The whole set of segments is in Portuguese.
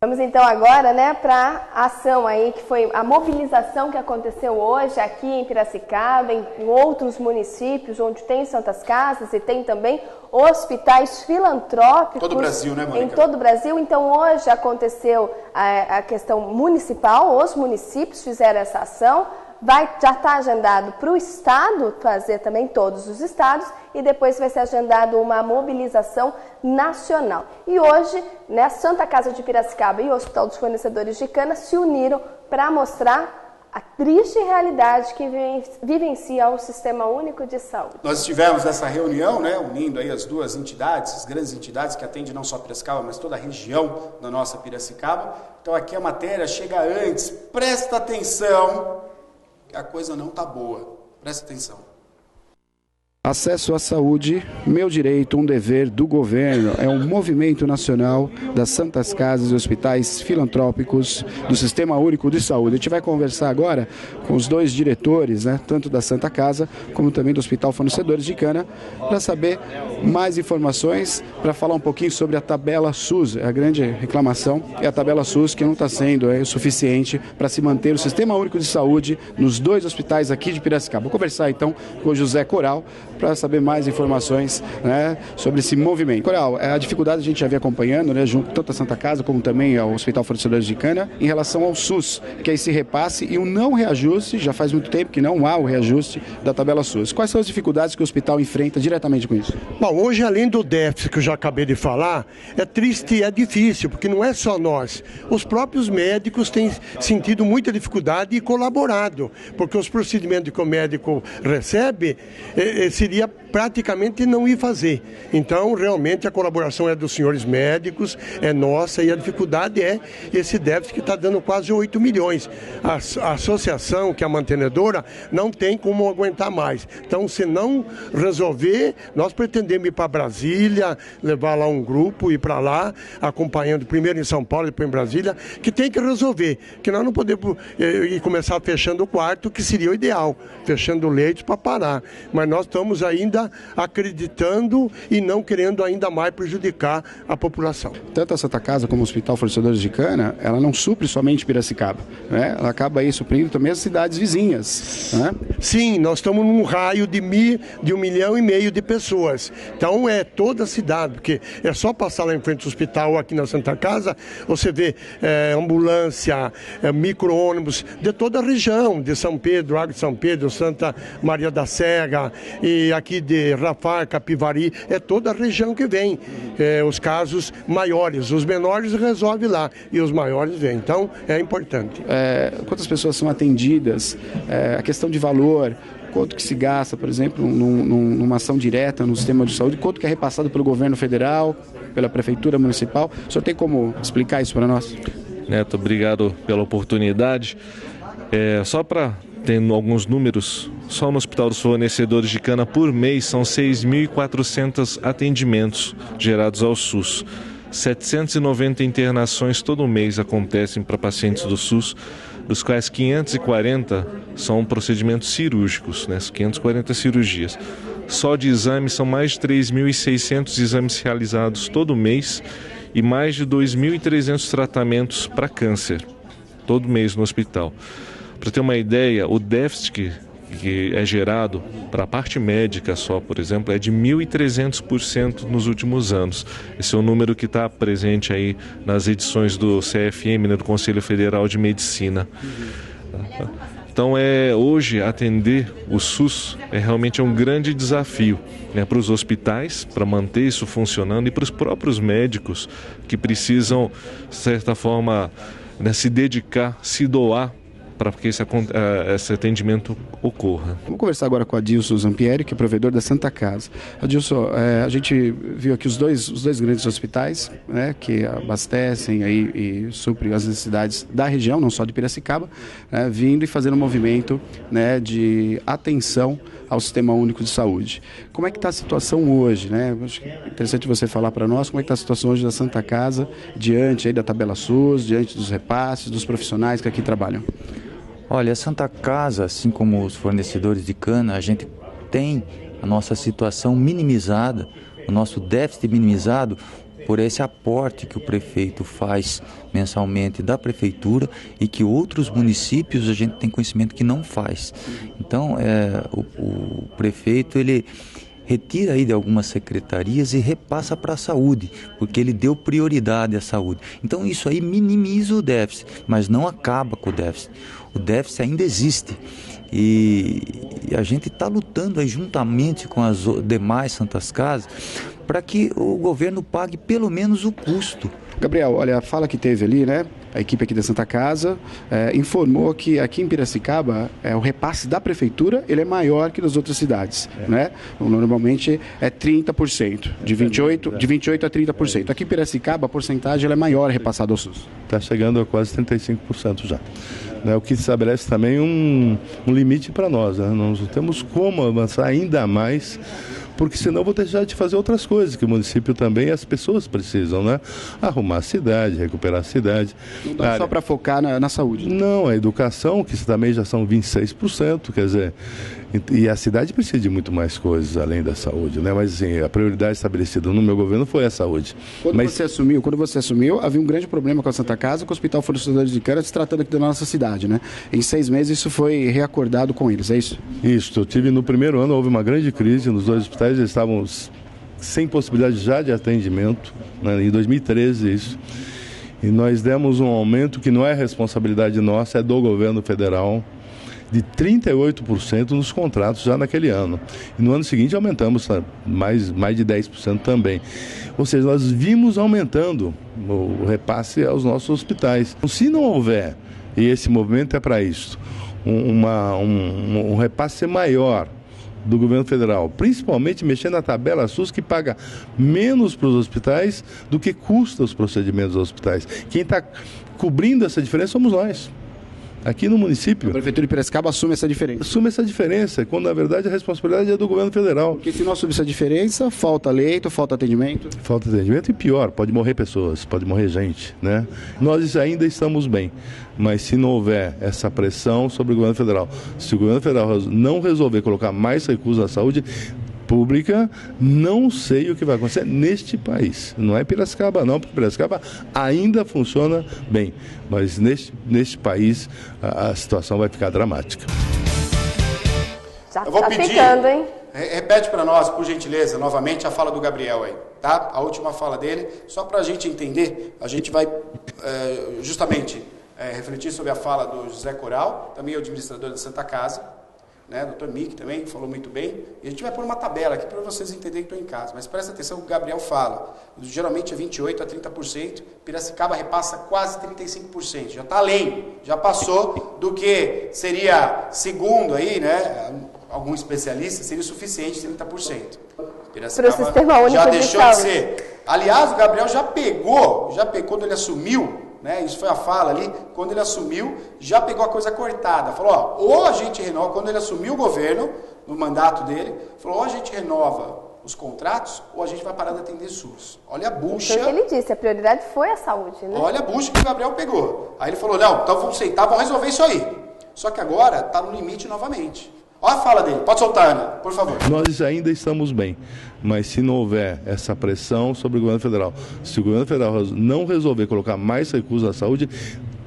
Vamos então agora, para a ação aí, que foi a mobilização que aconteceu hoje aqui em Piracicaba, em outros municípios, onde tem Santas Casas e tem também hospitais filantrópicos. Todo o Brasil, né, Mônica? Em todo o Brasil. Então hoje aconteceu a questão municipal, os municípios fizeram essa ação. Já está agendado para o Estado fazer também, todos os estados, e depois vai ser agendado uma mobilização nacional. E hoje, a Santa Casa de Piracicaba e o Hospital dos Fornecedores de Cana se uniram para mostrar a triste realidade que vivencia o Sistema Único de Saúde. Nós tivemos essa reunião, unindo aí as duas entidades, as grandes entidades que atendem não só Piracicaba, mas toda a região da nossa Piracicaba. Então aqui a matéria chega antes, presta atenção, a coisa não está boa. Presta atenção. Acesso à saúde, meu direito, um dever do governo. É um movimento nacional das Santas Casas e Hospitais Filantrópicos do Sistema Único de Saúde. A gente vai conversar agora com os dois diretores, tanto da Santa Casa como também do Hospital Fornecedores de Cana, para saber mais informações, para falar um pouquinho sobre a tabela SUS. A grande reclamação é a tabela SUS, que não está sendo suficiente para se manter o Sistema Único de Saúde nos dois hospitais aqui de Piracicaba. Vou conversar então com o José Coral para saber mais informações sobre esse movimento. Coral, a dificuldade a gente já vem acompanhando, junto tanto à Santa Casa como também ao Hospital Fornecedores de Cana, em relação ao SUS, que é esse repasse e o não reajuste, já faz muito tempo que não há o reajuste da tabela SUS. Quais são as dificuldades que o hospital enfrenta diretamente com isso? Bom, hoje, além do déficit que eu já acabei de falar, é triste e é difícil, porque não é só nós. Os próprios médicos têm sentido muita dificuldade e colaborado, porque os procedimentos que o médico recebe seria praticamente não ir fazer. Então, realmente, a colaboração é dos senhores médicos, é nossa, e a dificuldade é esse déficit que está dando quase 8 milhões. A associação, que é a mantenedora, não tem como aguentar mais. Então, se não resolver, nós pretendemos ir para Brasília, levar lá um grupo, ir para lá, acompanhando primeiro em São Paulo e depois em Brasília, que tem que resolver, que nós não podemos ir começar fechando o quarto, que seria o ideal, fechando leitos para parar. Mas nós estamos ainda acreditando e não querendo ainda mais prejudicar a população. Tanto a Santa Casa como o Hospital Fornecedores de Cana, ela não supre somente Piracicaba, ela acaba aí suprindo também as cidades vizinhas. Sim, nós estamos num raio de 1,5 milhão de pessoas. Então é toda a cidade, porque é só passar lá em frente ao hospital aqui na Santa Casa, você vê ambulância, micro-ônibus de toda a região, de São Pedro, Água de São Pedro, Santa Maria da Serra, e aqui de Rafar, Capivari, é toda a região que vem. Os casos maiores, os menores resolve lá e os maiores vêm. Então é importante. Quantas pessoas são atendidas? A questão de valor, quanto que se gasta, por exemplo, numa ação direta no sistema de saúde, quanto que é repassado pelo governo federal, pela prefeitura municipal? O senhor tem como explicar isso para nós? Neto, obrigado pela oportunidade. Só para ter alguns números, só no Hospital dos Fornecedores de Cana por mês são 6.400 atendimentos gerados ao SUS. 790 internações todo mês acontecem para pacientes do SUS, dos quais 540 são procedimentos cirúrgicos, 540 cirurgias. Só de exames são mais de 3.600 exames realizados todo mês e mais de 2.300 tratamentos para câncer, todo mês no hospital. Para ter uma ideia, o déficit que é gerado para a parte médica só, por exemplo, é de 1.300% nos últimos anos. Esse é um número que está presente aí nas edições do CFM, do Conselho Federal de Medicina. Então, hoje, atender o SUS realmente um grande desafio, para os hospitais, para manter isso funcionando, e para os próprios médicos que precisam, de certa forma, se dedicar, se doar, para que esse atendimento ocorra. Vamos conversar agora com a Adilson Zampieri, que é provedor da Santa Casa. Adilson, a gente viu aqui os dois grandes hospitais, que abastecem aí e suprem as necessidades da região, não só de Piracicaba, vindo e fazendo um movimento de atenção ao Sistema Único de Saúde. Como é que está a situação hoje? Acho que é interessante você falar para nós como é que está a situação hoje da Santa Casa, diante aí da tabela SUS, diante dos repasses, dos profissionais que aqui trabalham. Olha, a Santa Casa, assim como os fornecedores de cana, a gente tem a nossa situação minimizada o nosso déficit minimizado por esse aporte que o prefeito faz mensalmente da prefeitura e que outros municípios a gente tem conhecimento que não faz. Então, o prefeito, ele retira aí de algumas secretarias e repassa para a saúde, porque ele deu prioridade à saúde. Então isso aí minimiza o déficit, mas não acaba com o déficit. O déficit ainda existe e a gente está lutando aí juntamente com as demais Santas Casas para que o governo pague pelo menos o custo. Gabriel, olha, a fala que teve ali, né? A equipe aqui da Santa Casa informou que aqui em Piracicaba o repasse da prefeitura ele é maior que nas outras cidades, né? Normalmente é 30%, de 28 a 30%. Aqui em Piracicaba a porcentagem ela é maior repassada ao SUS. Está chegando a quase 35% já. O que estabelece também um limite para nós, né? Nós não temos como avançar ainda mais, porque senão vou deixar de fazer outras coisas que o município também, as pessoas precisam, né? Arrumar a cidade, recuperar a cidade. Não dá só para focar na saúde. Não, a educação, que também já são 26%, quer dizer, e a cidade precisa de muito mais coisas além da saúde, né? Mas assim, a prioridade estabelecida no meu governo foi a saúde. Quando você assumiu, havia um grande problema com a Santa Casa, com o Hospital Fornecedores de Cana, se tratando aqui da nossa cidade, né? Em 6 meses isso foi reacordado com eles, é isso? Isso, eu tive no primeiro ano, houve uma grande crise nos 2 hospitais, eles estavam sem possibilidade já de atendimento, né? Em 2013 isso. E nós demos um aumento que não é responsabilidade nossa, é do governo federal, de 38% nos contratos já naquele ano. E no ano seguinte aumentamos mais de 10% também. Ou seja, nós vimos aumentando o repasse aos nossos hospitais. Se não houver, e esse movimento é para isso, um repasse maior do governo federal, principalmente mexendo na tabela SUS, que paga menos para os hospitais do que custa os procedimentos dos hospitais. Quem está cobrindo essa diferença somos nós. Aqui no município... A Prefeitura de Piracicaba assume essa diferença. Assume essa diferença, quando na verdade a responsabilidade é do governo federal. Porque se não assumir essa diferença, falta leito, falta atendimento. Falta atendimento e pior, pode morrer pessoas, pode morrer gente, né? Nós ainda estamos bem, mas se não houver essa pressão sobre o governo federal, se o governo federal não resolver colocar mais recursos na saúde pública, não sei o que vai acontecer neste país. Não é Piracicaba não, porque Piracicaba ainda funciona bem, mas neste país a situação vai ficar dramática. Já está ficando, hein? Repete para nós, por gentileza, novamente a fala do Gabriel aí, tá? A última fala dele, só para a gente entender, a gente vai justamente refletir sobre a fala do José Coral, também administrador da Santa Casa, né, Dr. Mick também falou muito bem, e a gente vai pôr uma tabela aqui para vocês entenderem que estão em casa, mas presta atenção que o Gabriel fala, geralmente é 28% a 30%, Piracicaba repassa quase 35%, já está além, já passou do que seria, segundo aí, né, algum especialista, seria o suficiente 30%. Piracicaba para o Sistema Único já de deixou Saúde. de ser. Aliás, o Gabriel já pegou quando ele assumiu, né, isso foi a fala ali, quando ele assumiu, já pegou a coisa cortada, falou, ou a gente renova, quando ele assumiu o governo, no mandato dele, falou, ou a gente renova os contratos, ou a gente vai parar de atender SUS. Olha a bucha. Foi o que ele disse, a prioridade foi a saúde, né? Olha a bucha que o Gabriel pegou. Aí ele falou, não, então vamos sentar, vamos resolver isso aí. Só que agora está no limite novamente. Olha a fala dele, pode soltar, Ana, por favor. Nós ainda estamos bem, mas se não houver essa pressão sobre o governo federal, se o governo federal não resolver colocar mais recursos na saúde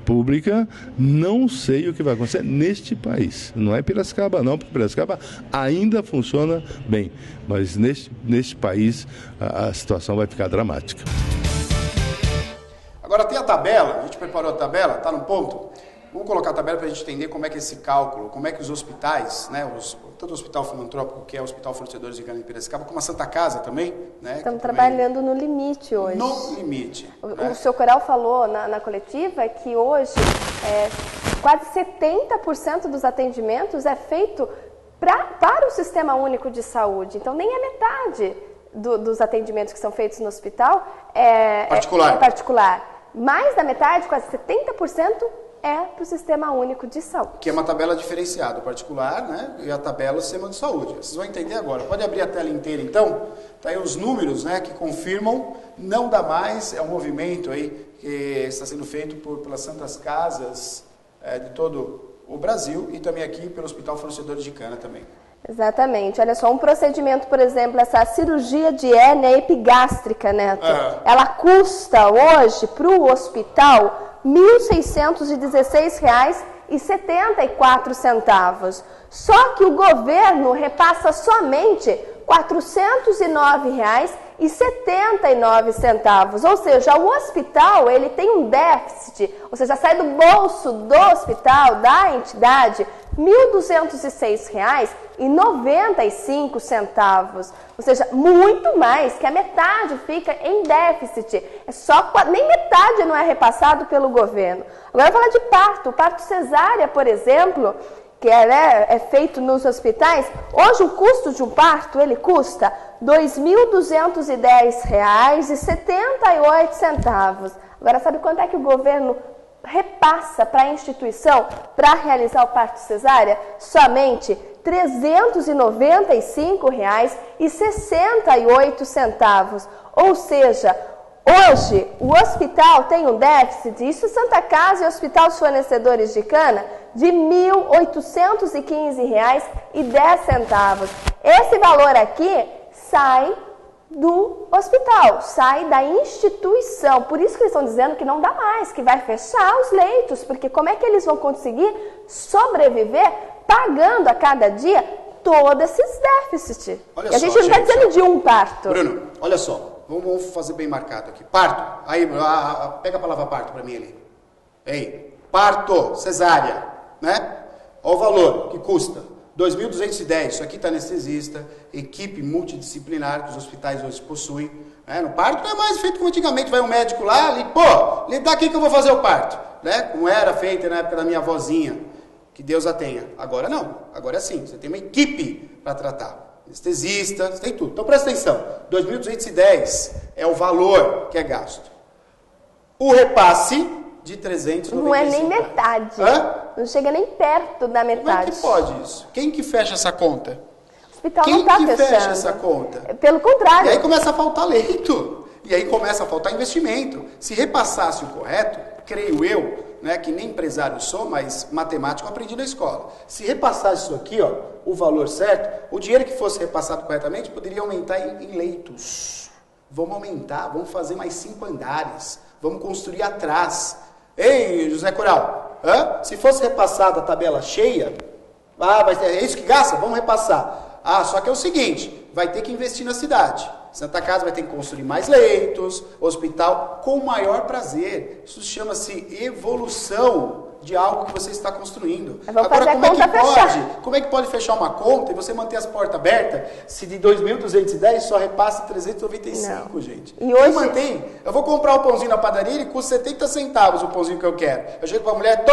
pública, não sei o que vai acontecer neste país. Não é Piracicaba não, porque Piracicaba ainda funciona bem, mas neste país a situação vai ficar dramática. Agora tem a tabela, a gente preparou a tabela, está no ponto. Vamos colocar a tabela para a gente entender como é que esse cálculo, como é que os hospitais, né, tanto o Hospital Filantrópico, que é o Hospital Fornecedores de Cana em Piracicaba, como a Santa Casa também, né? Estamos trabalhando no limite hoje. No limite. O seu Coral falou na coletiva que hoje quase 70% dos atendimentos é feito para o Sistema Único de Saúde. Então, nem a metade dos atendimentos que são feitos no hospital é particular. Mais da metade, quase 70%, é para o Sistema Único de Saúde. Que é uma tabela diferenciada, o particular, né? E a tabela do Sistema de Saúde. Vocês vão entender agora. Pode abrir a tela inteira, então. Tá aí os números, né, que confirmam. Não dá mais, é um movimento aí que está sendo feito pelas Santas Casas de todo o Brasil e também aqui pelo Hospital Fornecedores de Cana também. Exatamente. Olha só, um procedimento, por exemplo, essa cirurgia de hérnia epigástrica, Neto, ela custa hoje para o hospital R$ 1.616,74. Só que o governo repassa somente R$ 409,79. Ou seja, o hospital ele tem um déficit, ou seja, sai do bolso do hospital, da entidade, R$ 1.206,95. Ou seja, muito mais, que a metade fica em déficit. Nem metade não é repassado pelo governo. Agora eu vou falar de parto. O parto cesárea, por exemplo, que é feito nos hospitais, hoje o custo de um parto, ele custa R$ 2.210,78. Agora, sabe quanto é que o governo repassa para a instituição para realizar o parto cesárea? Somente R$ 395,68. Ou seja, hoje o hospital tem um déficit, isso Santa Casa e Hospital dos Fornecedores de Cana, de R$ 1.815,10. Esse valor aqui sai do hospital, sai da instituição. Por isso que eles estão dizendo que não dá mais, que vai fechar os leitos, porque como é que eles vão conseguir sobreviver pagando a cada dia todos esses déficits? E a gente não está dizendo de um parto. Bruno, olha só, vamos fazer bem marcado aqui. Parto, aí, pega a palavra parto para mim ali. Ei, parto, cesárea, né? Olha o valor que custa. 2.210, isso aqui está anestesista, equipe multidisciplinar que os hospitais hoje possuem. Né? No parto não é mais feito como antigamente, vai um médico lá e, lhe dá aqui que eu vou fazer o parto. Né? Como era feito na época da minha avózinha, que Deus a tenha. Agora não, agora é assim, você tem uma equipe para tratar. Anestesista, você tem tudo. Então presta atenção, 2.210 é o valor que é gasto. O repasse de 395. Não é nem metade. Não chega nem perto da metade. Como é que pode isso? Quem que fecha essa conta? O hospital Quem não está que fechando. fecha essa conta? Pelo contrário. E aí começa a faltar leito. E aí começa a faltar investimento. Se repassasse o correto, creio eu, né, que nem empresário sou, mas matemático aprendi na escola. Se repassasse isso aqui, o valor certo, o dinheiro que fosse repassado corretamente poderia aumentar em leitos. Vamos aumentar, vamos fazer mais 5 andares, vamos construir atrás. Ei, José Coral, se fosse repassada a tabela cheia, é isso que gasta? Vamos repassar. Só que é o seguinte, vai ter que investir na cidade. Santa Casa vai ter que construir mais leitos, hospital, com maior prazer. Isso chama-se evolução de algo que você está construindo. Agora, como é que pode fechar uma conta e você manter as portas abertas se de 2.210 só repassa 395, gente? E hoje... mantém? Eu vou comprar um pãozinho na padaria e custa 70 centavos o pãozinho que eu quero. Eu chego para a mulher,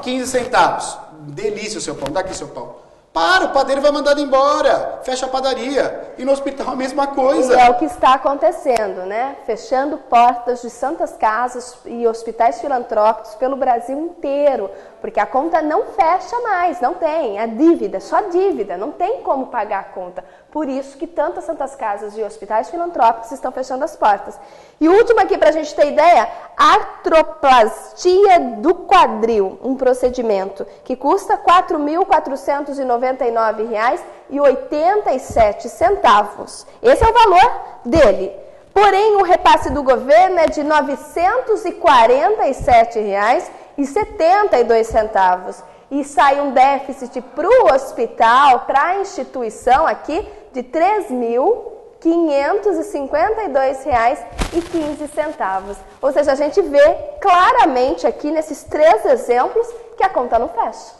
15 centavos. Delícia o seu pão, dá aqui seu pão. O padeiro vai mandar embora, fecha a padaria. E no hospital a mesma coisa. E é o que está acontecendo, né? Fechando portas de santas casas e hospitais filantrópicos pelo Brasil inteiro. Porque a conta não fecha mais, não tem. É dívida, só dívida, não tem como pagar a conta. Por isso que tantas santas casas e hospitais filantrópicos estão fechando as portas. E o último aqui, para a gente ter ideia, artroplastia do quadril, um procedimento que custa R$ 4.499,87. Esse é o valor dele. Porém, o repasse do governo é de R$ 947,72. E sai um déficit para o hospital, para a instituição aqui, de R$ 3.552,15. Ou seja, a gente vê claramente aqui nesses 3 exemplos que a conta não fecha.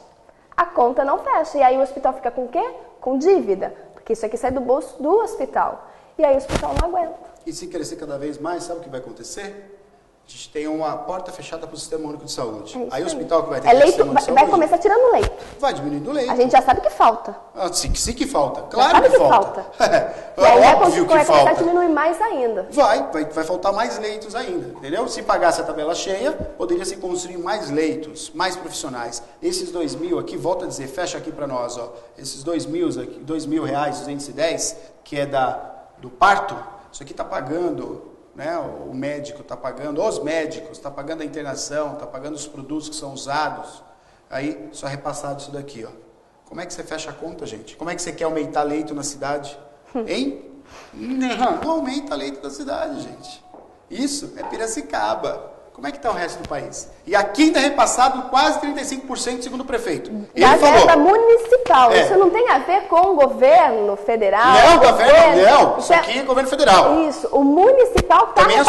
A conta não fecha. E aí o hospital fica com o quê? Com dívida. Porque isso aqui sai do bolso do hospital. E aí o hospital não aguenta. E se crescer cada vez mais, sabe o que vai acontecer? A gente tem uma porta fechada para o Sistema Único de Saúde. Aí o hospital que vai ter Sistema Único de Saúde... Vai começar tirando leito. Vai diminuindo o leito. A gente já sabe que falta. Sim que falta. Claro que falta. E aí óbvio que vai falta. começar a diminuir mais ainda. Vai faltar mais leitos ainda, entendeu? Se pagasse a tabela cheia, poderia se construir mais leitos, mais profissionais. Esses 2.000 aqui, volta a dizer, fecha aqui para nós, esses 2.000 aqui, R$2.210, que é do parto, isso aqui está pagando... Né? O médico está pagando, os médicos, está pagando a internação, está pagando os produtos que são usados, aí só repassado isso daqui. Como é que você fecha a conta, gente? Como é que você quer aumentar leito na cidade? Hein? Não aumenta leito da cidade, gente. Isso é Piracicaba. Como é que está o resto do país? E aqui está repassado quase 35%, segundo o prefeito. Da verba municipal. Isso não tem a ver com o governo federal. Não, isso aqui é governo federal. Isso. O municipal também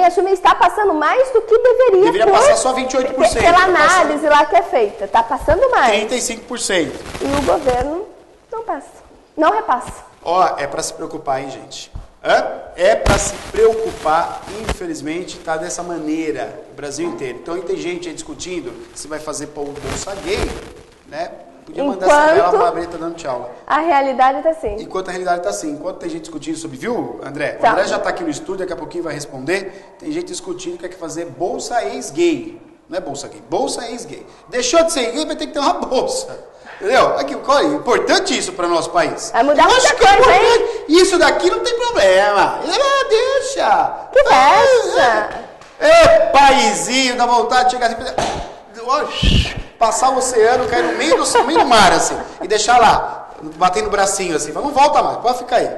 assume e está passando mais do que deveria. Deveria passar só 28%. Pela análise lá que é feita. Está passando mais. 35%. E o governo não passa. Não repassa. Ó, é para se preocupar, hein, gente? É para se preocupar, infelizmente, tá dessa maneira o Brasil inteiro. Então, tem gente aí discutindo se vai fazer bolsa gay, né? Podia mandar essa bela Flabreta dando tchau lá. A realidade tá assim. Enquanto a realidade tá assim. Enquanto tem gente discutindo sobre, viu, André? O André já tá aqui no estúdio, daqui a pouquinho vai responder. Tem gente discutindo que quer fazer bolsa ex-gay. Não é bolsa gay, bolsa ex-gay. Deixou de ser gay, vai ter que ter uma bolsa. Entendeu? Aqui, é importante isso para o nosso país. Vai mudar muita coisa, hein? Isso daqui não tem problema. Deixa. Que festa. Paizinho, dá vontade de chegar assim, passar o oceano, cair no meio do mar, assim, e deixar lá, batendo o bracinho, assim. Não volta mais, pode ficar aí.